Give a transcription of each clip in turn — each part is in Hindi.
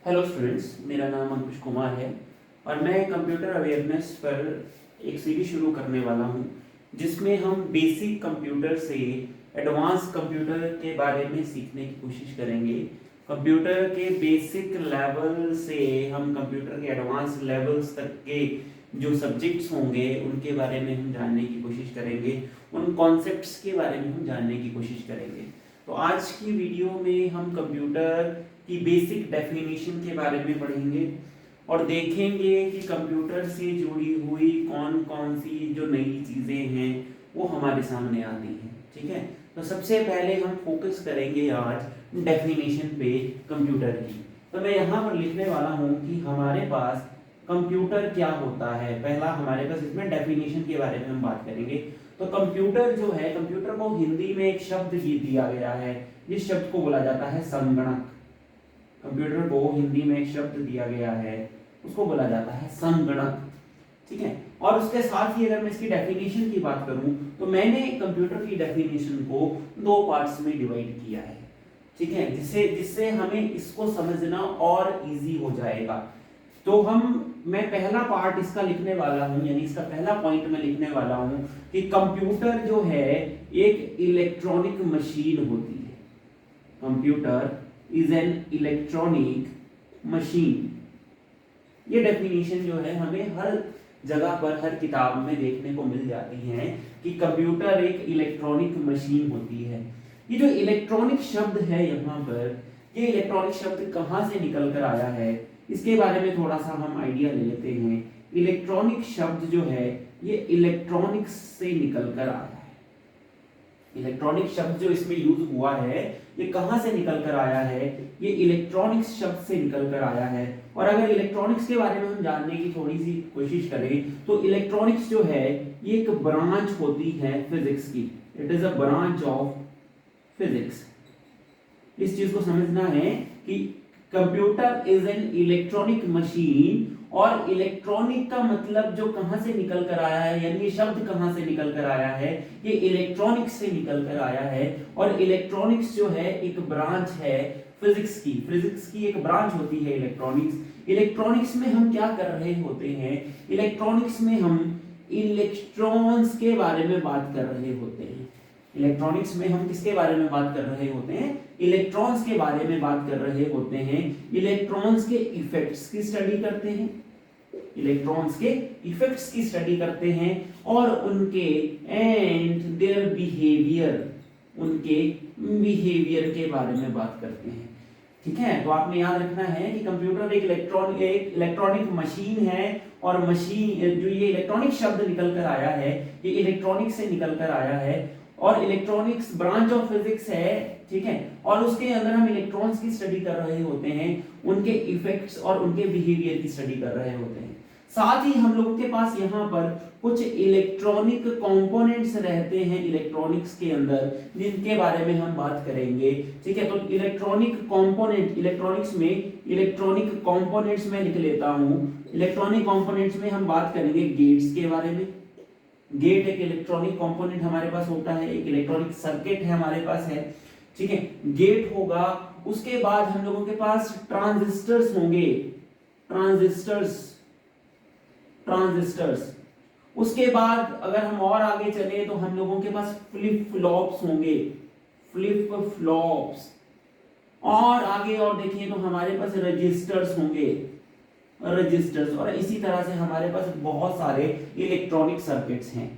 हेलो स्टूडेंट्स, मेरा नाम अंकुश कुमार है और मैं कंप्यूटर अवेयरनेस पर एक सीरीज शुरू करने वाला हूं जिसमें हम बेसिक कंप्यूटर से एडवांस कंप्यूटर के बारे में सीखने की कोशिश करेंगे। कंप्यूटर के बेसिक लेवल से हम कंप्यूटर के एडवांस लेवल्स तक के जो सब्जेक्ट्स होंगे उनके बारे में हम जानने की कोशिश करेंगे, उन कॉन्सेप्ट्स के बारे में हम जानने की कोशिश करेंगे। तो आज की वीडियो में हम कंप्यूटर की बेसिक डेफिनेशन के बारे में पढ़ेंगे और देखेंगे कि कंप्यूटर से जुड़ी हुई कौन कौन सी जो नई चीज़ें हैं वो हमारे सामने आती हैं। ठीक है, तो सबसे पहले हम फोकस करेंगे आज डेफिनेशन पे कंप्यूटर की। तो मैं यहाँ पर लिखने वाला हूँ कि हमारे पास कंप्यूटर क्या होता है। पहला हमारे पास इसमें डेफिनेशन के बारे में हम बात करेंगे। तो कंप्यूटर जो है, कंप्यूटर को हिंदी में एक शब्द ही दिया गया है जिस शब्द को बोला जाता है संगणक। कंप्यूटर को हिंदी में एक शब्द दिया गया है, उसको बोला जाता है संगणक। ठीक है, और उसके साथ ही अगर मैं इसकी डेफिनेशन की बात करूं तो मैंने कंप्यूटर की डेफिनेशन को दो पार्ट्स में डिवाइड किया है। ठीक है, जिससे जिससे हमें इसको समझना और इजी हो जाएगा। तो मैं पहला पार्ट इसका लिखने वाला हूं, यानी इसका पहला पॉइंट मैं लिखने वाला हूं कि कंप्यूटर जो है एक इलेक्ट्रॉनिक मशीन होती है। Computer is an electronic machine. ये डेफिनेशन जो है हमें हर जगह पर, हर किताब में देखने को मिल जाती है कि कंप्यूटर एक इलेक्ट्रॉनिक मशीन होती है। ये जो इलेक्ट्रॉनिक शब्द है यहाँ पर, ये इलेक्ट्रॉनिक शब्द कहाँ से निकल कर आया है इसके बारे में थोड़ा सा हम आइडिया ले लेते हैं। इलेक्ट्रॉनिक शब्द जो है ये इलेक्ट्रॉनिक्स से निकल कर आया है। इलेक्ट्रॉनिक शब्द जो इसमें यूज हुआ है ये कहां से निकल कर आया है? ये इलेक्ट्रॉनिक्स शब्द से निकल कर आया है। और अगर इलेक्ट्रॉनिक्स के बारे में हम जानने की थोड़ी सी कोशिश करें तो इलेक्ट्रॉनिक्स जो है ये एक ब्रांच होती है फिजिक्स की। It is a branch of physics. इस चीज को समझना है कि computer is an electronic machine, और इलेक्ट्रॉनिक का मतलब जो कहां से निकल कर आया है, यानी ये शब्द कहां से निकल कर आया है, ये इलेक्ट्रॉनिक्स से निकल कर आया है। और इलेक्ट्रॉनिक्स जो है एक ब्रांच है फिजिक्स की। फिजिक्स की एक ब्रांच होती है इलेक्ट्रॉनिक्स। इलेक्ट्रॉनिक्स में हम क्या कर रहे होते हैं? इलेक्ट्रॉनिक्स में हम इलेक्ट्रॉन्स के बारे में बात कर रहे होते हैं। इलेक्ट्रॉनिक्स में हम किसके बारे में बात कर रहे होते हैं? इलेक्ट्रॉन्स के बारे में बात कर रहे होते हैं। इलेक्ट्रॉन्स के इफेक्ट्स की स्टडी करते हैं, इलेक्ट्रॉन्स के इफेक्ट्स की स्टडी करते हैं और उनके एंड देयर बिहेवियर, उनके बिहेवियर के बारे में बात करते हैं। ठीक है, तो आपने याद रखना है कि कंप्यूटर एक इलेक्ट्रॉनिक मशीन है, और मशीन जो ये इलेक्ट्रॉनिक शब्द निकल कर आया है ये इलेक्ट्रॉनिक से निकल कर आया है, और इलेक्ट्रॉनिक्स ब्रांच ऑफ फिजिक्स है। ठीक है, और उसके अंदर हम इलेक्ट्रॉन्स की स्टडी कर रहे होते हैं, उनके इफेक्ट्स और उनके बिहेवियर की स्टडी कर रहे होते हैं। साथ ही हम लोगों के पास यहाँ पर कुछ इलेक्ट्रॉनिक कंपोनेंट्स रहते हैं इलेक्ट्रॉनिक्स के अंदर, जिनके बारे में हम बात करेंगे। ठीक है, तो इलेक्ट्रॉनिक कंपोनेंट, इलेक्ट्रॉनिक्स में इलेक्ट्रॉनिक कंपोनेंट्स में लिख लेता हूँ। इलेक्ट्रॉनिक कंपोनेंट्स में हम बात करेंगे गेट्स के बारे में। गेट एक इलेक्ट्रॉनिक कंपोनेंट हमारे पास होता है, एक इलेक्ट्रॉनिक सर्किट है हमारे पास है। ठीक है, गेट होगा। उसके बाद हम लोगों के पास ट्रांजिस्टर्स होंगे, ट्रांजिस्टर्स। उसके बाद अगर हम और आगे चले तो हम लोगों के पास फ्लिप फ्लॉप्स होंगे, फ्लिप फ्लॉप्स। और आगे और देखिए तो हमारे पास रजिस्टर्स होंगे, रजिस्टर्स। और इसी तरह से हमारे पास बहुत सारे इलेक्ट्रॉनिक सर्किट्स हैं।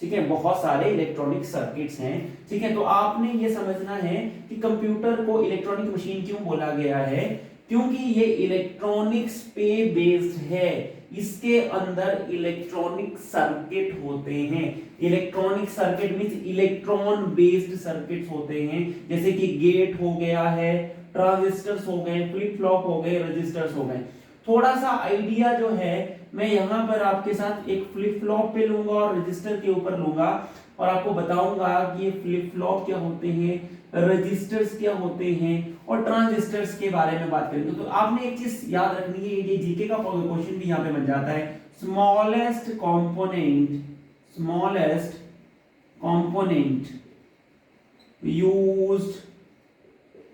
ठीक है, बहुत सारे इलेक्ट्रॉनिक सर्किट्स हैं। ठीक है, तो आपने ये समझना है कि कंप्यूटर को इलेक्ट्रॉनिक मशीन क्यों बोला गया है, क्योंकि ये इलेक्ट्रॉनिक्स पे बेस्ड है। इसके अंदर इलेक्ट्रॉनिक सर्किट होते हैं। Electronic circuit means electron based circuits होते हैं, जैसे कि गेट हो गया है, ट्रांजिस्टर्स हो गए, फ्लिप फ्लॉप हो गए, रजिस्टर्स हो गए। थोड़ा सा आइडिया जो है मैं यहाँ पर आपके साथ एक फ्लिप फ्लॉप पे लूंगा और रजिस्टर के ऊपर लूंगा, और आपको बताऊंगा कि ये फ्लिप फ्लॉप क्या होते हैं, रजिस्टर्स क्या होते हैं, और ट्रांजिस्टर्स के बारे में बात करेंगे। तो आपने एक चीज याद रखनी है, ये जीके का क्वेश्चन भी यहाँ पे बन जाता है। Smallest component used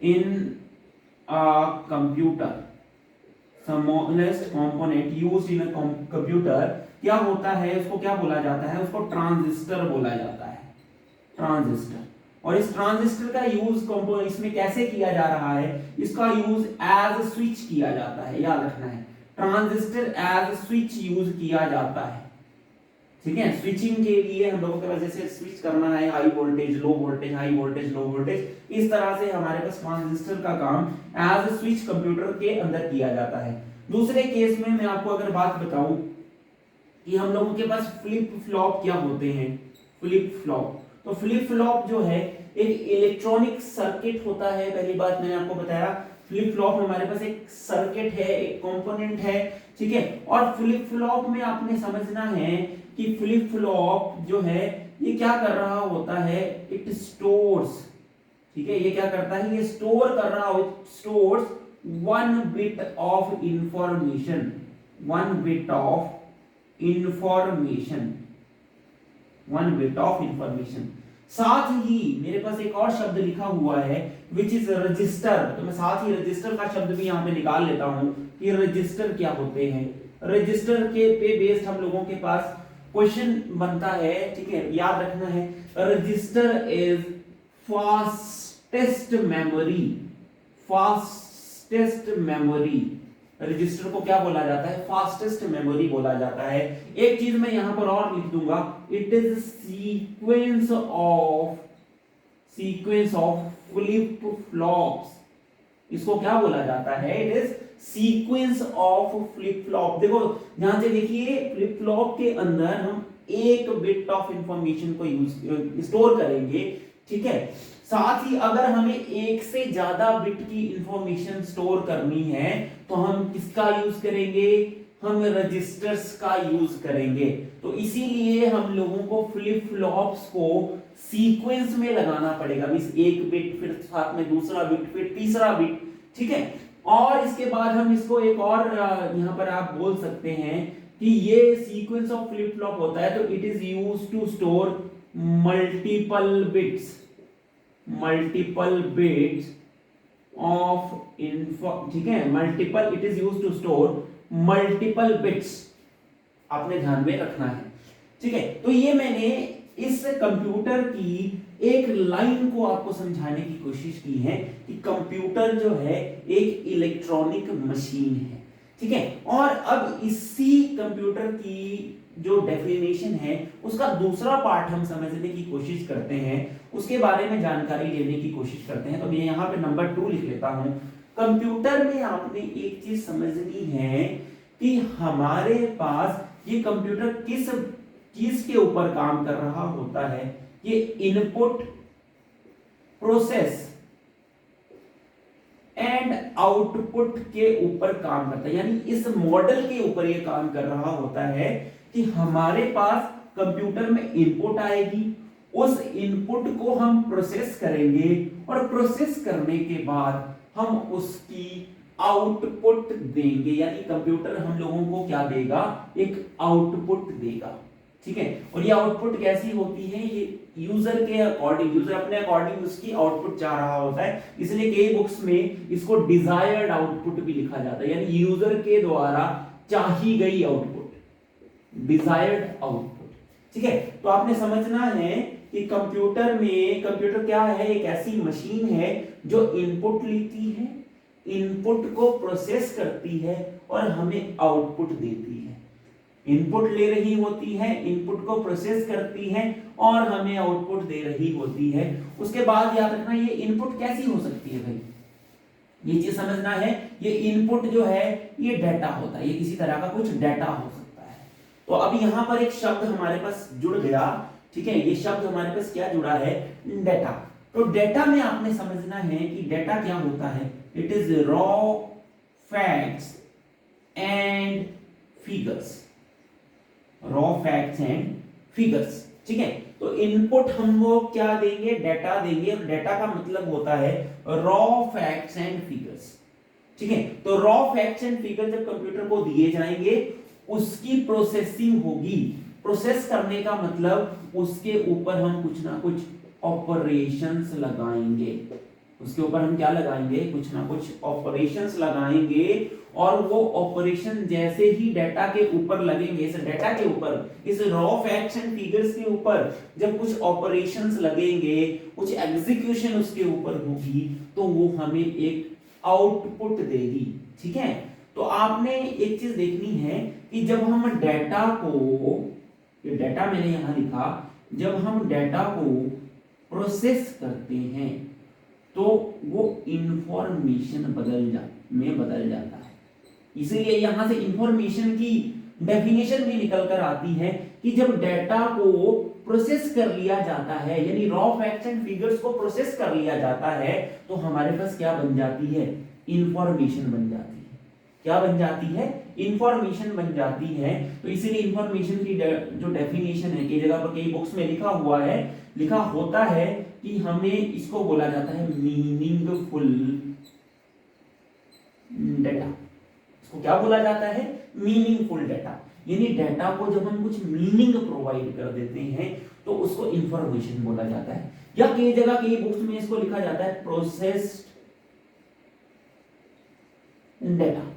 in a computer, smallest component used in a computer क्या होता है, उसको क्या बोला जाता है, उसको ट्रांजिस्टर बोला जाता है, ट्रांजिस्टर। और इस ट्रांजिस्टर का यूज इसमें कैसे किया जा रहा है, इसका यूज एज स्विच किया जाता है, याद रखना है, ट्रांजिस्टर एज स्विच यूज किया जाता है, ठीक है। स्विचिंग के लिए हम लोगों के पास जैसे स्विच करना है, high voltage low voltage, high voltage low voltage, इस तरह से हमारे पास ट्रांजिस्टर का काम एज स्विच कंप्यूटर के अंदर किया जाता है। दूसरे केस में मैं आपको अगर बात बताऊं कि हम लोगों के पास फ्लिप फ्लॉप क्या होते हैं, फ्लिप फ्लॉप, तो फ्लिप फ्लॉप जो है एक इलेक्ट्रॉनिक सर्किट होता है। पहली बात मैंने आपको बताया, फ्लिप फ्लॉप हमारे पास एक सर्किट है, एक कंपोनेंट है, ठीक है। और फ्लिप फ्लॉप में आपने समझना है कि फ्लिप फ्लॉप जो है ये क्या कर रहा होता है, इट स्टोर्स, ठीक है, ये क्या करता है, ये स्टोर कर रहा हो, stores one bit of information, one bit of information, one bit of information. साथ ही मेरे पास एक और शब्द लिखा हुआ है विच इज रजिस्टर, तो मैं साथ ही रजिस्टर का शब्द भी यहां पे निकाल लेता हूं कि रजिस्टर क्या होते हैं। रजिस्टर के पे बेस्ड हम लोगों के पास क्वेश्चन बनता है, ठीक है, याद रखना है, register is fastest memory, fastest memory, register को क्या बोला जाता है, फास्टेस्ट मेमोरी बोला जाता है। एक चीज मैं यहां पर और लिख दूंगा, it is sequence of flip flops, इसको क्या बोला जाता है, it is sequence of flip flop. देखो ध्यान से देखिए, फ्लिप फ्लॉप के अंदर हम एक बिट ऑफ इंफॉर्मेशन को यूज स्टोर करेंगे, ठीक है। साथ ही अगर हमें एक से ज्यादा बिट की इंफॉर्मेशन स्टोर करनी है तो हम किसका यूज करेंगे, हम रजिस्टर्स का यूज करेंगे। तो इसीलिए हम लोगों को फ्लिप फ्लॉप्स को सीक्वेंस में लगाना पड़ेगा, मींस एक बिट, फिर साथ में दूसरा बिट, फिर तीसरा बिट, ठीक है। और इसके बाद हम इसको एक और यहां पर आप बोल सकते हैं कि ये सीक्वेंस ऑफ फ्लिप फ्लॉप होता है, तो it is used to store multiple bits, multiple bits of info, ठीक है, multiple, it is used to store multiple bits, आपने ध्यान में रखना है, ठीक है। तो ये मैंने इस कंप्यूटर की एक लाइन को आपको समझाने की कोशिश की है कि कंप्यूटर जो है एक इलेक्ट्रॉनिक मशीन है, ठीक है। और अब इसी कंप्यूटर की जो डेफिनेशन है उसका दूसरा पार्ट हम समझने की कोशिश करते हैं, उसके बारे में जानकारी लेने की कोशिश करते हैं। तो मैं यहाँ पे नंबर 2 लिख लेता हूं। कंप्यूटर में आपने एक चीज समझनी है कि हमारे पास ये कंप्यूटर किस चीज के ऊपर काम कर रहा होता है, ये इनपुट, प्रोसेस एंड आउटपुट के ऊपर काम करता है, यानी इस मॉडल के ऊपर ये काम कर रहा होता है कि हमारे पास कंप्यूटर में इनपुट आएगी, उस इनपुट को हम प्रोसेस करेंगे और प्रोसेस करने के बाद हम उसकी आउटपुट देंगे, यानी कंप्यूटर हम लोगों को क्या देगा, एक आउटपुट देगा, ठीक है। और ये आउटपुट कैसी होती है, ये यूजर के अकॉर्डिंग, यूजर अपने अकॉर्डिंग उसकी आउटपुट चाह रहा होता है, इसलिए कई बुक्स में इसको डिजायर्ड आउटपुट भी लिखा जाता है, यानी यूजर के द्वारा चाही गई आउटपुट, डिजायर्ड आउटपुट, ठीक है। तो आपने समझना है कि कंप्यूटर में, कंप्यूटर क्या है, एक ऐसी मशीन है जो इनपुट लेती है, इनपुट को प्रोसेस करती है और हमें आउटपुट देती है। इनपुट ले रही होती है, इनपुट को प्रोसेस करती है और हमें आउटपुट दे रही होती है। उसके बाद याद रखना ये इनपुट कैसी हो सकती है भाई, ये चीज समझना है, ये इनपुट जो है ये डाटा होता है, ये किसी तरह का कुछ डाटा हो सकता है। तो अब यहां पर एक शब्द हमारे पास जुड़ गया, ठीक है, ये शब्द हमारे पास क्या जुड़ा है, डाटा। तो डाटा में आपने समझना है कि डाटा क्या होता है, it is raw facts and figures, raw facts and figures, ठीक है। तो इनपुट हम लोग क्या देंगे, डाटा देंगे, और डाटा का मतलब होता है रॉ फैक्ट्स एंड फिगर्स, ठीक है। तो रॉ फैक्ट्स एंड फिगर्स जब कंप्यूटर को दिए जाएंगे उसकी प्रोसेसिंग होगी, प्रोसेस करने का मतलब उसके ऊपर हम कुछ ना कुछ ऑपरेशंस लगाएंगे, उसके ऊपर हम क्या लगाएंगे, कुछ ना कुछ ऑपरेशंस लगाएंगे, और वो ऑपरेशन जैसे ही डेटा के ऊपर लगेंगे, इस डेटा के ऊपर, इस रॉ फैक्ट्स एंड फिगर्स के ऊपर जब कुछ ऑपरेशंस लगेंगे, कुछ एग्जीक्यूशन उसके ऊपर होगी, तो वो हमें एक आउटपुट देगी। ठीक है, तो आपने एक चीज देखनी है कि जब हम डेटा को, ये डेटा मैंने यहां लिखा, जब हम डेटा को प्रोसेस करते हैं तो वो इंफॉर्मेशन बदल जाता है। इसीलिए यहां से इंफॉर्मेशन की डेफिनेशन भी निकल कर आती है कि जब डेटा को प्रोसेस कर लिया जाता है, यानी रॉ फैक्ट्स एंड फिगर्स को प्रोसेस कर लिया जाता है, तो हमारे पास क्या बन जाती है, इंफॉर्मेशन बन जाती है। क्या बन जाती है, इंफॉर्मेशन बन जाती है। तो इसीलिए इंफॉर्मेशन की जो डेफिनेशन है, कई जगह पर कई बुक्स में लिखा होता है कि हमें इसको बोला जाता है मीनिंगफुल डेटा। इसको क्या बोला जाता है, मीनिंगफुल डेटा। यानी डेटा को जब हम कुछ मीनिंग प्रोवाइड कर देते हैं तो उसको इंफॉर्मेशन बोला जाता है, या कई जगह कई बुक्स में इसको लिखा जाता है प्रोसेस्ड डेटा।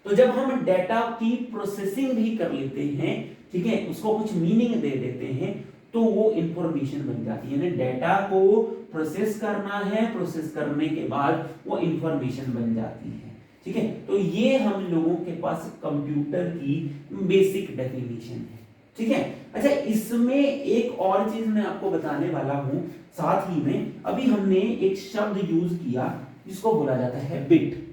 तो जब हम डेटा की प्रोसेसिंग भी कर लेते हैं, ठीक है, उसको कुछ मीनिंग दे देते हैं, तो वो इंफॉर्मेशन बन जाती है। डेटा को प्रोसेस करना है, प्रोसेस करने के बाद वो इंफॉर्मेशन बन जाती है। ठीक है, तो ये हम लोगों के पास कंप्यूटर की बेसिक डेफिनेशन है। ठीक है, अच्छा, इसमें एक और चीज मैं आपको बताने वाला हूं साथ ही में। अभी हमने एक शब्द यूज किया जिसको बोला जाता है बिट।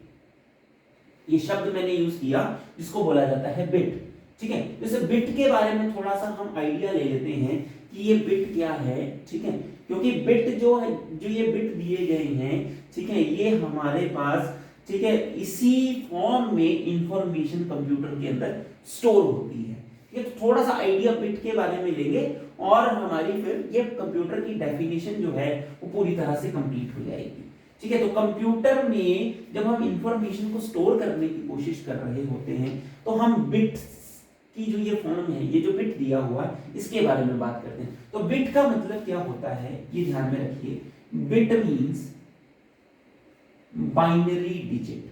ये शब्द मैंने यूज किया जिसको बोला जाता है बिट। ठीक है, जैसे बिट के बारे में थोड़ा सा हम आइडिया ले लेते हैं कि ये बिट क्या है। ठीक है, क्योंकि बिट जो ये बिट दिए गए हैं, ठीक है, ये हमारे पास, ठीक है, इसी फॉर्म में इंफॉर्मेशन कंप्यूटर के अंदर स्टोर होती है। ठीक है, तो थोड़ा सा आइडिया बिट के बारे में लेंगे और हमारी फिर ये कंप्यूटर की डेफिनेशन जो है वो पूरी तरह से कंप्लीट हो जाएगी। ठीक है, तो कंप्यूटर में जब हम इंफॉर्मेशन को स्टोर करने की कोशिश कर रहे होते हैं तो हम बिट्स की जो ये फॉर्म है, ये जो बिट दिया हुआ है, इसके बारे में बात करते हैं। तो बिट का मतलब क्या होता है ये ध्यान में रखिए। Bit means binary digit.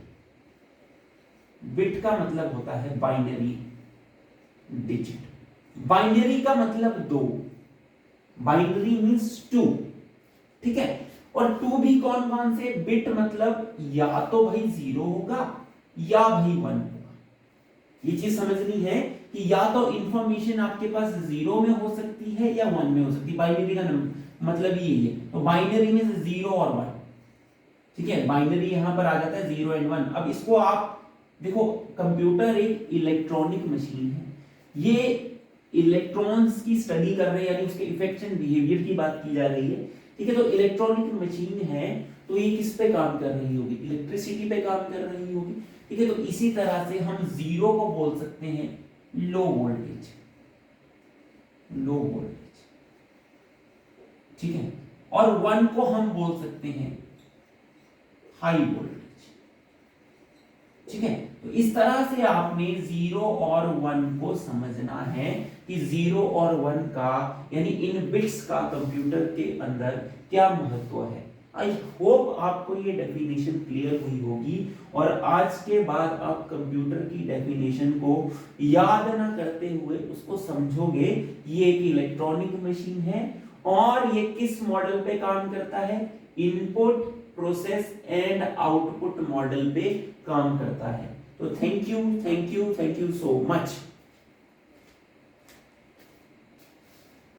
Bit का मतलब होता है बाइनरी डिजिट। बाइनरी का मतलब दो, बाइनरी मींस टू। ठीक है, और टू भी कौन कौन से, बिट मतलब या तो भाई जीरो होगा या भाई वन होगा। ये चीज समझनी है कि या तो इंफॉर्मेशन आपके पास जीरो में हो सकती है या वन में हो सकती है। बाइनरी का मतलब ये है। तो बाइनरी में जीरो और वन। ठीक है, बाइनरी यहां पर आ जाता है जीरो एंड वन। अब इसको आप देखो, कंप्यूटर एक इलेक्ट्रॉनिक मशीन है, ये इलेक्ट्रॉन्स की स्टडी कर रहे हैं, यानी उसके इफेक्ट्स एंड बिहेवियर की बात की जा रही है। ठीक है, तो इलेक्ट्रॉनिक मशीन है तो ये किस पे काम कर रही होगी, इलेक्ट्रिसिटी पे काम कर रही होगी। ठीक है, तो इसी तरह से हम जीरो को बोल सकते हैं लो वोल्टेज, लो वोल्टेज। ठीक है, और वन को हम बोल सकते हैं हाई वोल्टेज। ठीक है, तो इस तरह से आपने जीरो और वन को समझना है कि जीरो और वन का, यानी इन बिट्स का कंप्यूटर के अंदर क्या महत्व है। आई होप आपको ये डेफिनेशन क्लियर हुई होगी, और आज के बाद आप कंप्यूटर की डेफिनेशन को याद ना करते हुए उसको समझोगे। ये एक इलेक्ट्रॉनिक मशीन है और ये किस मॉडल पे काम करता है, input, process and output model पे काम करता है। तो थैंक यू सो मच।